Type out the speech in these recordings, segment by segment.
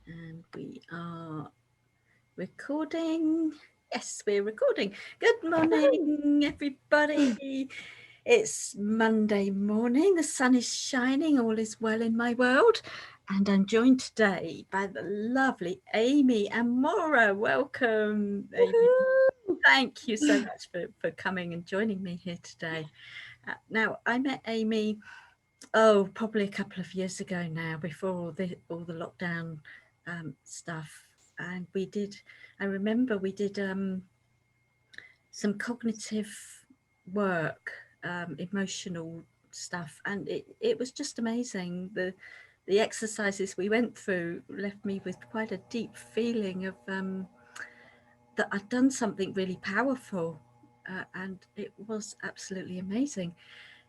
And we are recording. Yes, we're recording. Good morning, everybody. It's Monday morning. The sun is shining. All is well in my world. And I'm joined today by the lovely Amy Amora. Welcome, Amy. Woohoo! Thank you so much for coming and joining me here today. Now, I met Amy, probably a couple of years ago now, before all the lockdown stuff. And I remember we did some cognitive work, emotional stuff, and it was just amazing. The exercises we went through left me with quite a deep feeling of that I'd done something really powerful, and it was absolutely amazing.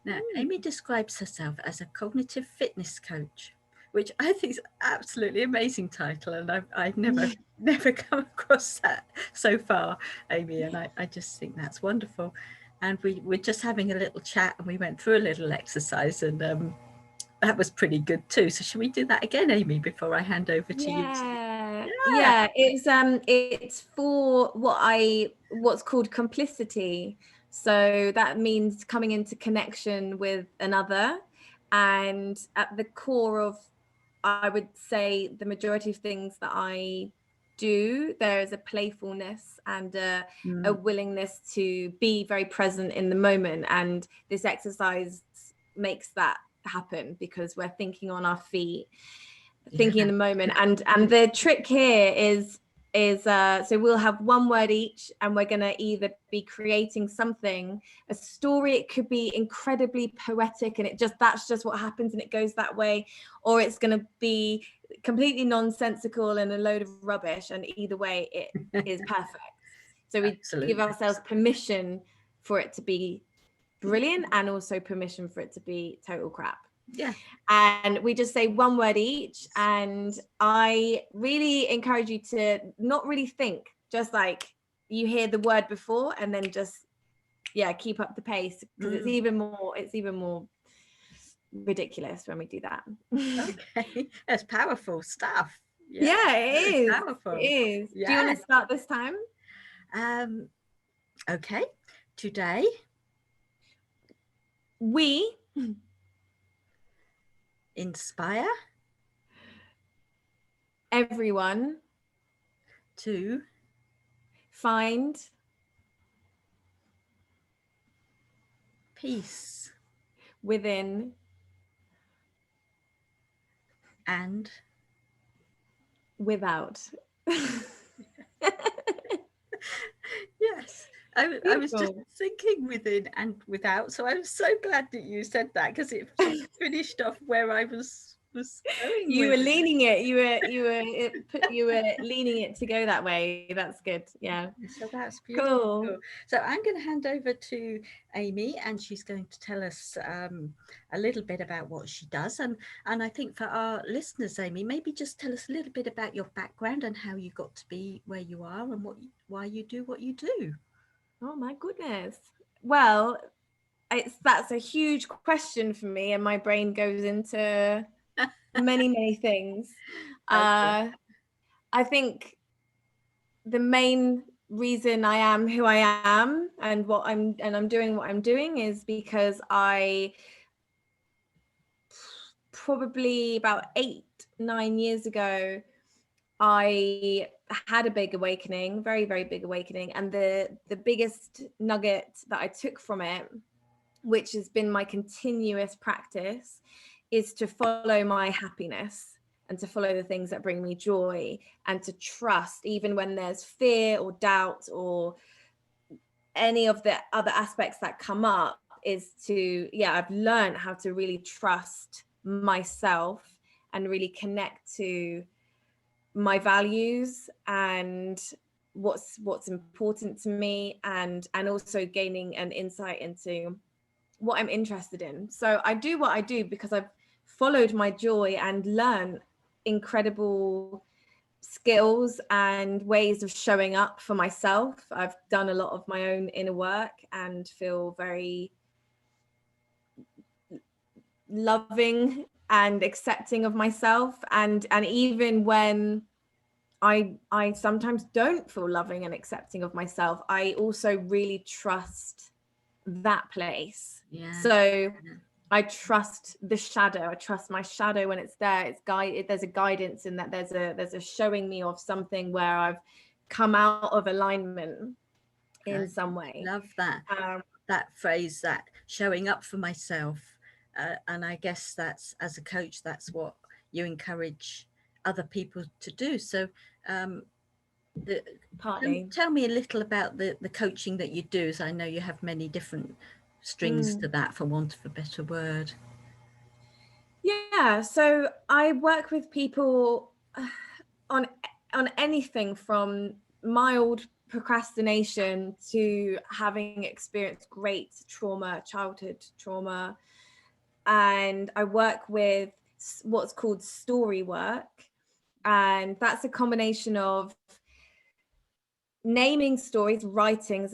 Now, Amy describes herself as a cognitive fitness coach, which I think is an absolutely amazing title, and I've never come across that so far, Amy, and I just think that's wonderful. And we're just having a little chat, and we went through a little exercise, and that was pretty good too. So, should we do that again, Amy, before I hand over to you? Yeah. Yeah, it's for what's called complicity. So that means coming into connection with another, and at the core of, I would say, the majority of things that I do, there is a playfulness and a Mm. willingness to be very present in the moment, and this exercise makes that happen because we're thinking on our feet, Yeah. thinking in the moment. And the trick here is so we'll have one word each, and we're going to either be creating something, a story. It could be incredibly poetic, and that's just what happens and it goes that way, or it's going to be completely nonsensical and a load of rubbish, and either way it is perfect. So we give Absolutely. ourselves permission for it to be brilliant, and also permission for it to be total crap. Yeah. And we just say one word each, and I really encourage you to not really think, just like you hear the word before, and then just keep up the pace, because it's even more ridiculous when we do that. Okay. That's powerful stuff. Yeah. Yeah, Very it is. It powerful. is. Do you Yeah. want to start this time? Um, okay. Today, We inspire everyone to find peace within and without. yes. I was just Beautiful. thinking within and without. So I'm so glad that you said that, because it sort of finished off where I was going You with were it. leaning it. You were leaning it to go that way. That's good. Yeah. So that's beautiful. Cool. So I'm going to hand over to Amy, and she's going to tell us a little bit about what she does. And I think for our listeners, Amy, maybe just tell us a little bit about your background and how you got to be where you are, and why you do what you do. Oh my goodness. Well, that's a huge question for me, and my brain goes into many things. Okay. Uh, I think the main reason I am who I am, and I'm doing what I'm doing, is because I probably about 8-9 years ago, I had a big awakening, very, very big awakening. And the biggest nugget that I took from it, which has been my continuous practice, is to follow my happiness and to follow the things that bring me joy, and to trust even when there's fear or doubt or any of the other aspects that come up. Is to, I've learned how to really trust myself and really connect to my values and what's important to me, and also gaining an insight into what I'm interested in. So I do what I do because I've followed my joy and learned incredible skills and ways of showing up for myself. I've done a lot of my own inner work and feel very loving and accepting of myself, and even when I sometimes don't feel loving and accepting of myself, I also really trust that place. Yeah. So Yeah. I trust the shadow. I trust my shadow when it's there. It's guide. There's a guidance in that. There's a showing me of something where I've come out of alignment in I some way. love that. Um, That phrase, that showing up for myself. And I guess that's, as a coach, that's what you encourage other people to do. So um, the, Partly. tell me a little about the coaching that you do. So I know you have many different strings to that, for want of a better word. Yeah, so I work with people on anything from mild procrastination to having experienced great trauma, childhood trauma. And I work with what's called story work. And that's a combination of naming stories, writing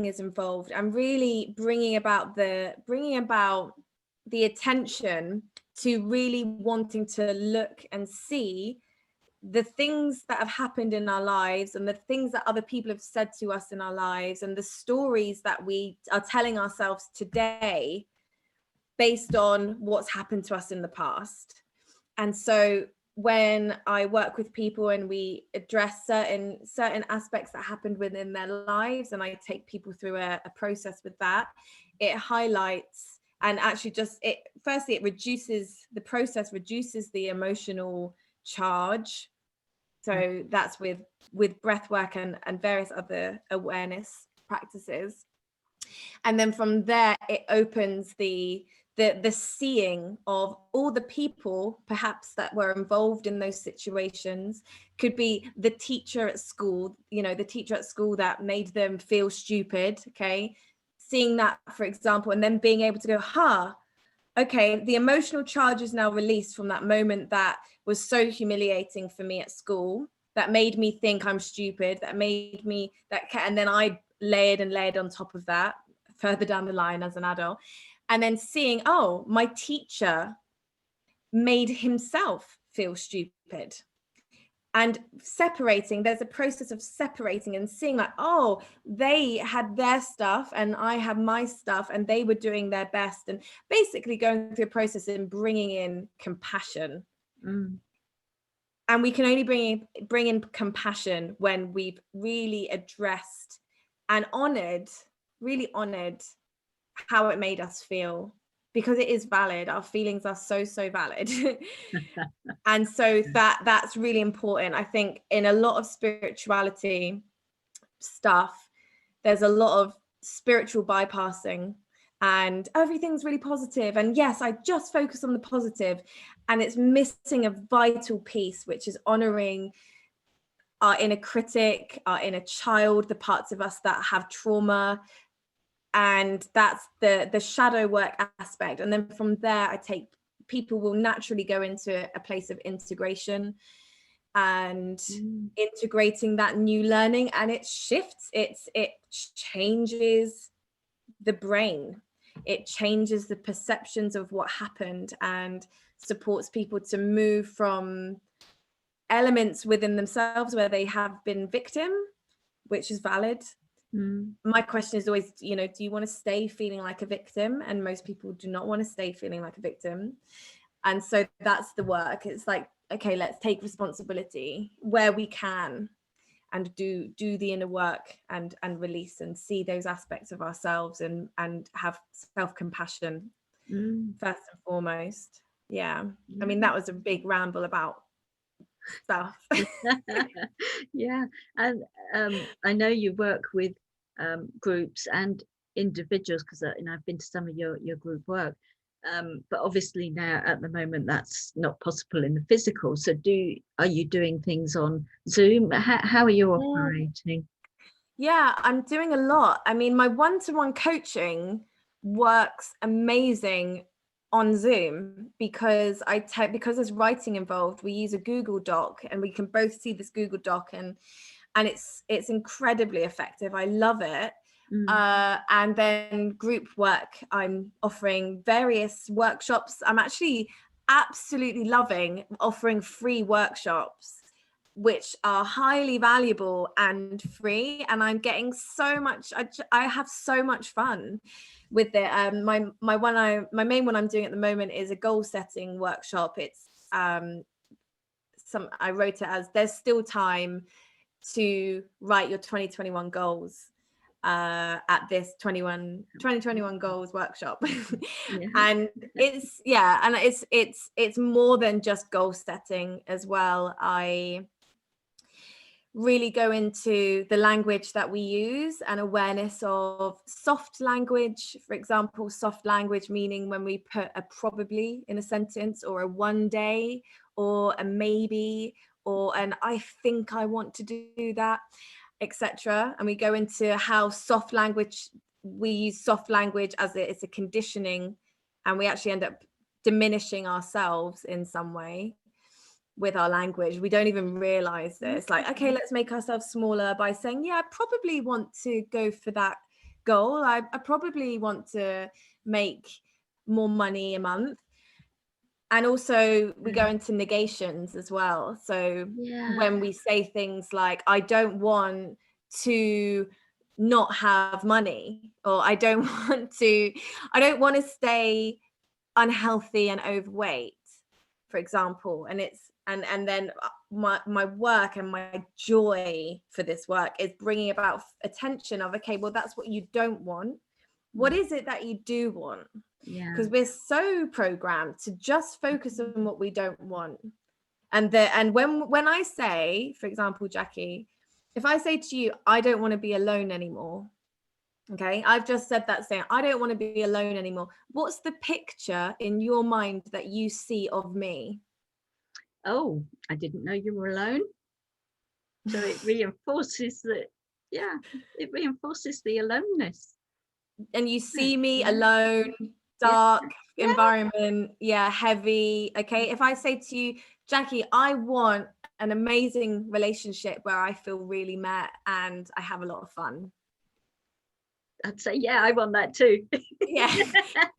is involved, and really bringing about the attention to really wanting to look and see the things that have happened in our lives and the things that other people have said to us in our lives and the stories that we are telling ourselves today based on what's happened to us in the past. And so when I work with people and we address certain aspects that happened within their lives, and I take people through a process with that, it highlights and actually just it reduces the emotional charge. So that's with breath work and various other awareness practices. And then from there it opens the seeing of all the people perhaps that were involved in those situations. Could be the teacher at school, the teacher at school that made them feel stupid, okay, seeing that, for example, and then being able to go, okay, the emotional charge is now released from that moment that was so humiliating for me at school, that made me think I'm stupid, and then I layered on top of that further down the line as an adult. And then seeing, my teacher made himself feel stupid. And separating, there's a process of separating and seeing like, they had their stuff and I had my stuff and they were doing their best, and basically going through a process and bringing in compassion. And we can only bring in compassion when we've really addressed and really honored how it made us feel, because it is valid. Our feelings are so valid. And so that's really important. I think in a lot of spirituality stuff, there's a lot of spiritual bypassing and everything's really positive. And yes, I just focus on the positive, and it's missing a vital piece, which is honoring our inner critic, our inner child, the parts of us that have trauma. And that's the shadow work aspect. And then from there, people will naturally go into a place of integration and integrating that new learning, and it shifts, it changes the brain, it changes the perceptions of what happened, and supports people to move from elements within themselves where they have been victim, which is valid. My question is always, do you want to stay feeling like a victim? And most people do not want to stay feeling like a victim. And so that's the work. It's like, okay, let's take responsibility where we can and do the inner work and release and see those aspects of ourselves and have self-compassion first and foremost. Yeah. I mean, that was a big ramble about stuff. Yeah. And I know you work with groups and individuals, because I've been to some of your group work, but obviously now at the moment that's not possible in the physical. So are you doing things on Zoom? How are you operating? Yeah, I'm doing a lot. I mean, my one-to-one coaching works amazing on Zoom because because there's writing involved. We use a Google Doc and we can both see this Google Doc, and it's incredibly effective. I love it. And then group work, I'm offering various workshops. I'm actually absolutely loving offering free workshops, which are highly valuable and free, and I'm getting so much, I have so much fun with it. My main one I'm doing at the moment is a goal setting workshop. It's I wrote it as "There's still time to write your 2021 goals" at this 2021 goals workshop. Yeah. And it's it's more than just goal setting as well. I really go into the language that we use and awareness of soft language. For example, soft language meaning when we put a probably in a sentence, or a one day, or a maybe, or an I think I want to do that, etc. And we go into how soft language, we use soft language as it's a conditioning, and we actually end up diminishing ourselves in some way with our language. We don't even realize this. Like, okay, let's make ourselves smaller by saying, yeah, I probably want to go for that goal. I probably want to make more money a month. And also we go into negations as well. So when we say things like, I don't want to not have money, or I don't want to stay unhealthy and overweight, for example. And it's and then my work and my joy for this work is bringing about attention of, okay, well, that's what you don't want. What is it that you do want? Because we're so programmed to just focus on what we don't want. And when I say, for example, Jackie, if I say to you, I don't want to be alone anymore, okay, I've just said that, saying I don't want to be alone anymore. What's the picture in your mind that you see of me? Oh, I didn't know you were alone. So it reinforces that, it reinforces the aloneness. And you see me alone, dark environment, heavy. Okay, if I say to you, Jackie, I want an amazing relationship where I feel really met and I have a lot of fun, I'd say, yeah, I want that too. Yeah. So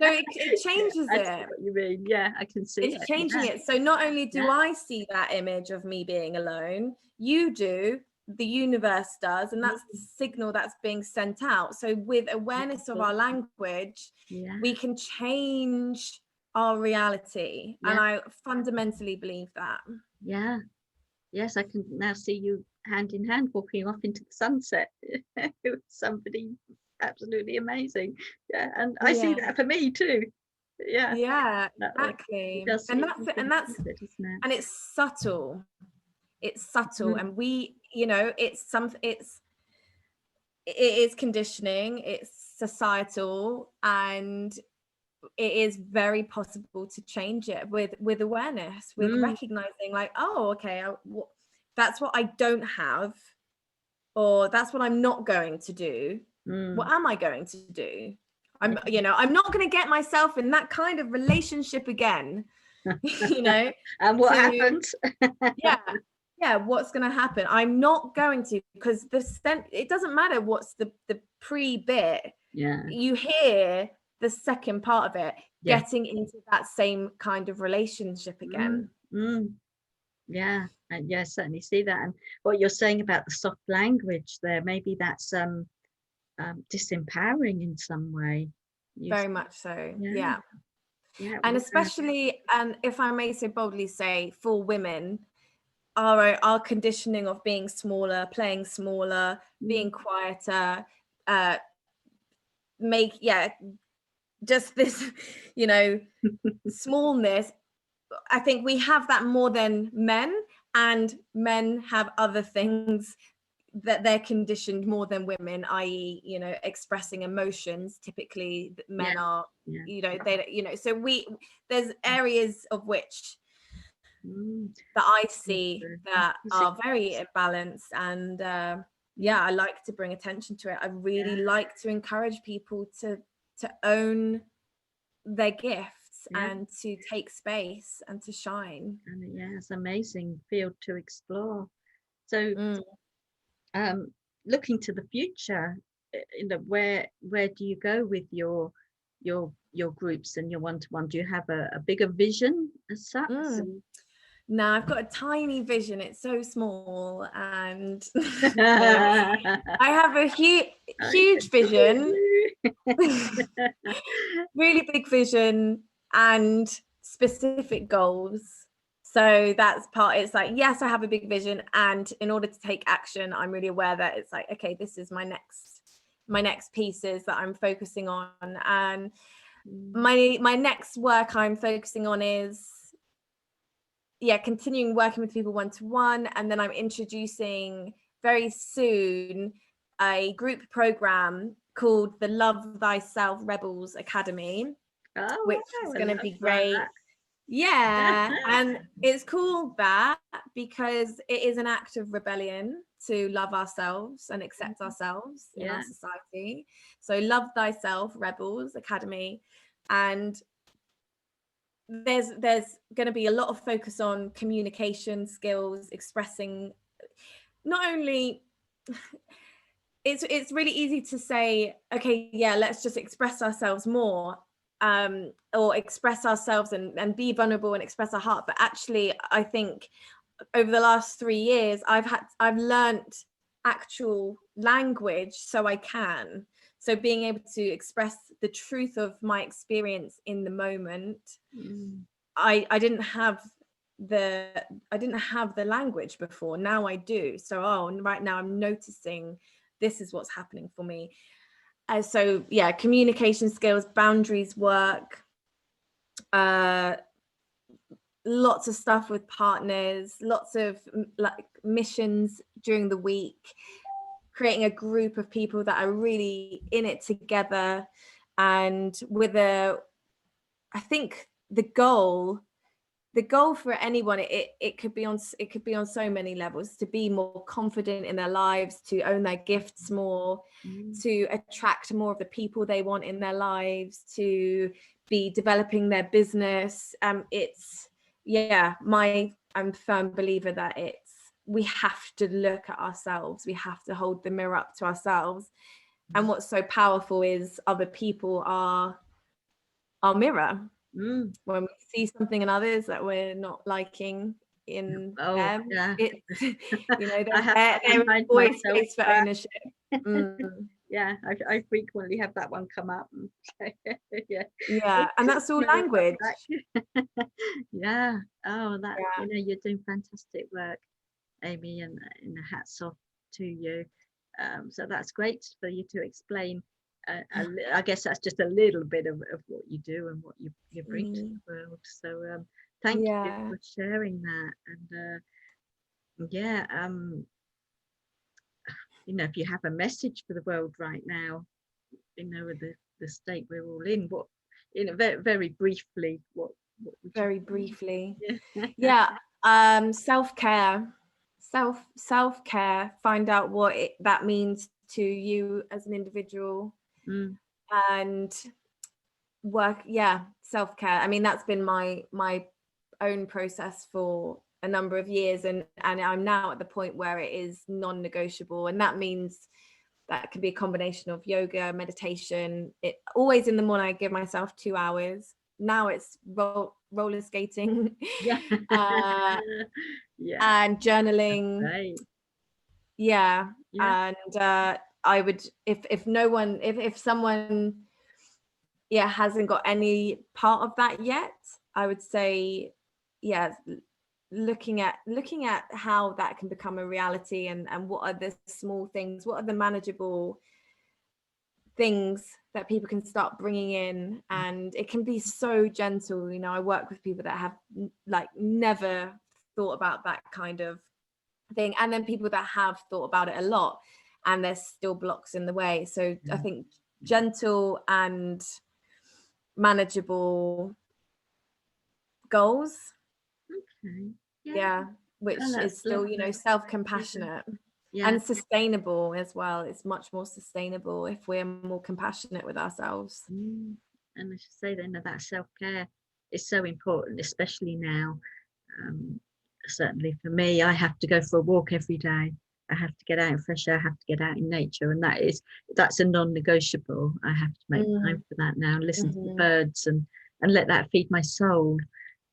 it changes I it. see what you mean. Yeah, I can see It's changing it. So not only do I see that image of me being alone, you do, the universe does, and that's the signal that's being sent out. So with awareness of our language, we can change our reality. And I fundamentally believe that. Yeah. Yes, I can now see you hand in hand walking off into the sunset with somebody absolutely amazing. Yeah, and I see that for me too. Yeah. Yeah, It exactly. does. And It does reinforce it, doesn't it? and it's subtle. It's subtle, and we, it is conditioning, it's societal, and it is very possible to change it with awareness, with recognizing, like, oh, okay, that's what I don't have, or that's what I'm not going to do. What am I going to do? I'm not going to get myself in that kind of relationship again. And what happened? What's going to happen? I'm not going to, because it doesn't matter what's the pre bit. You hear the second part of it, getting into that same kind of relationship again. Yeah, I certainly see that. And what you're saying about the soft language there, maybe that's disempowering in some way. Very much so. Yeah. And especially, and if I may so boldly say, for women, our conditioning of being smaller, playing smaller, being quieter, just this, smallness. I think we have that more than men, and men have other things that they're conditioned more than women, i.e., expressing emotions. Typically men are, so there's areas of which that I see that are very imbalanced, and I like to bring attention to it. I really like to encourage people to own their gifts and to take space and to shine. And it's an amazing field to explore. So looking to the future, where do you go with your your groups and your one-to-one? Do you have a bigger vision as such? No, I've got a tiny vision. It's so small, and I I have a huge vision, really big vision, and specific goals. So that's part. It's like, yes, I have a big vision, and in order to take action, I'm really aware that it's like, okay, this is my next pieces that I'm focusing on, and my next work I'm focusing on is continuing working with people one-to-one, and then I'm introducing very soon a group program called the Love Thyself Rebels Academy, which is going to be great. And it's called that because it is an act of rebellion to love ourselves and accept ourselves in our society. So Love Thyself Rebels Academy, and there's going to be a lot of focus on communication skills, expressing, not only it's really easy to say, okay, let's just express ourselves more, or express ourselves and be vulnerable and express our heart. But actually, I think over the last 3 years, I've learned actual language so I can. So being able to express the truth of my experience in the moment, I didn't have the language before. Now I do. So right now I'm noticing this is what's happening for me. So communication skills, boundaries work, lots of stuff with partners, lots of like missions during the week, creating a group of people that are really in it together, and I think the goal for anyone, it could be on so many levels, to be more confident in their lives, to own their gifts more, to attract more of the people they want in their lives, to be developing their business. I'm a firm believer that we have to look at ourselves, we have to hold the mirror up to ourselves, and what's so powerful is other people are our mirror. When we see something in others that we're not liking in them, it's there's always space for ownership. I frequently have that one come up. And that's all language. You're doing fantastic work, Amy, and hats off to you. So that's great for you to explain. I guess that's just a little bit of what you do and what you bring to the world. So thank you for sharing that. And if you have a message for the world right now, with the state we're all in, what, very, very briefly, what would you very briefly? Self-care, find out what that means to you as an individual, and work self-care. I mean, that's been my own process for a number of years, and I'm now at the point where it is non-negotiable, and that means that can be a combination of yoga, meditation. It always in the morning I give myself 2 hours. Now it's roller skating, and journaling. Right. And I would, if someone hasn't got any part of that yet, I would say looking at how that can become a reality, and what are the small things, what are the manageable things that people can start bringing in. And it can be so gentle. I work with people that have like never thought about that kind of thing, and then people that have thought about it a lot, and there's still blocks in the way. So I think gentle and manageable goals. Which is still self-compassionate, and sustainable as well. It's much more sustainable if we're more compassionate with ourselves. And I should say then that self-care is so important, especially now. Certainly for me, I have to go for a walk every day, I have to get out in fresh air, I have to get out in nature, and that's a non-negotiable. I have to make time for that now, listen to the birds and let that feed my soul.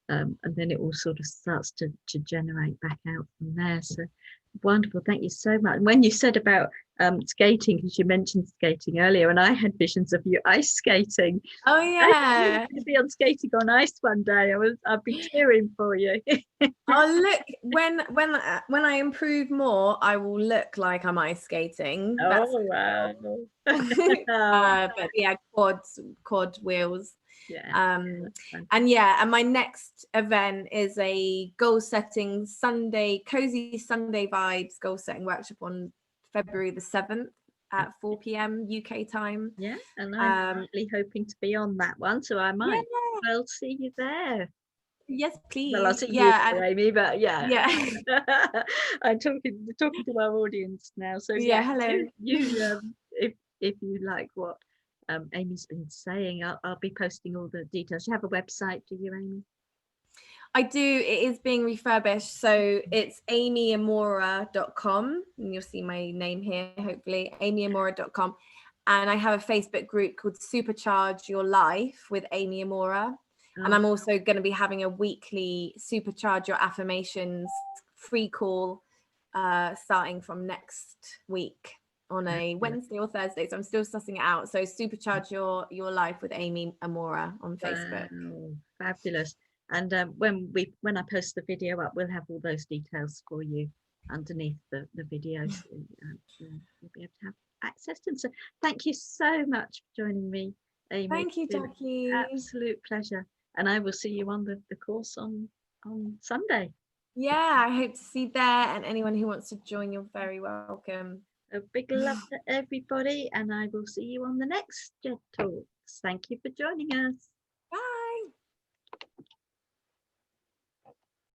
And then it all sort of starts to generate back out from there. So wonderful, thank you so much. When you said about skating, because you mentioned skating earlier, and I had visions of you ice skating. Oh I thought you were yeah. going to be on skating on ice one day. I'd be cheering for you. I'll look when I improve more, I will look like I'm ice skating. That's Oh for wow. Oh, but yeah, quad wheels. yeah, And yeah, and my next event is a goal setting Sunday, cozy Sunday vibes goal setting workshop on February the 7th at 4 p.m. UK time. yeah, and I'm really hoping to be on that one, so I Yeah, might well see you there. yes, Well, I'll please. see you Yeah, there, and Amy, but yeah. yeah, I'm talking to our audience now. So yeah, yeah, hello. if you like what Amy's been saying, I'll be posting all the details. You have a website, do you, Amy? I do. It is being refurbished. So it's amyamora.com. And you'll see my name here, hopefully, amyamora.com. And I have a Facebook group called Supercharge Your Life with Amy Amora. And Oh, I'm also going to be having a weekly Supercharge Your Affirmations free call starting from next week on a Wednesday or Thursday. So I'm still sussing it out. So Supercharge Your Life with Amy Amora on Facebook. wow, fabulous. And when I post the video up, we'll have all those details for you underneath the video, so you'll be able to have access to them. So thank you so much for joining me, Amy. Thank you, It's been Jackie. an absolute pleasure. And I will see you on the course on Sunday. Yeah, I hope to see you there. And anyone who wants to join, you're very welcome. A big love to everybody, and I will see you on the next Jet Talks. Thank you for joining us.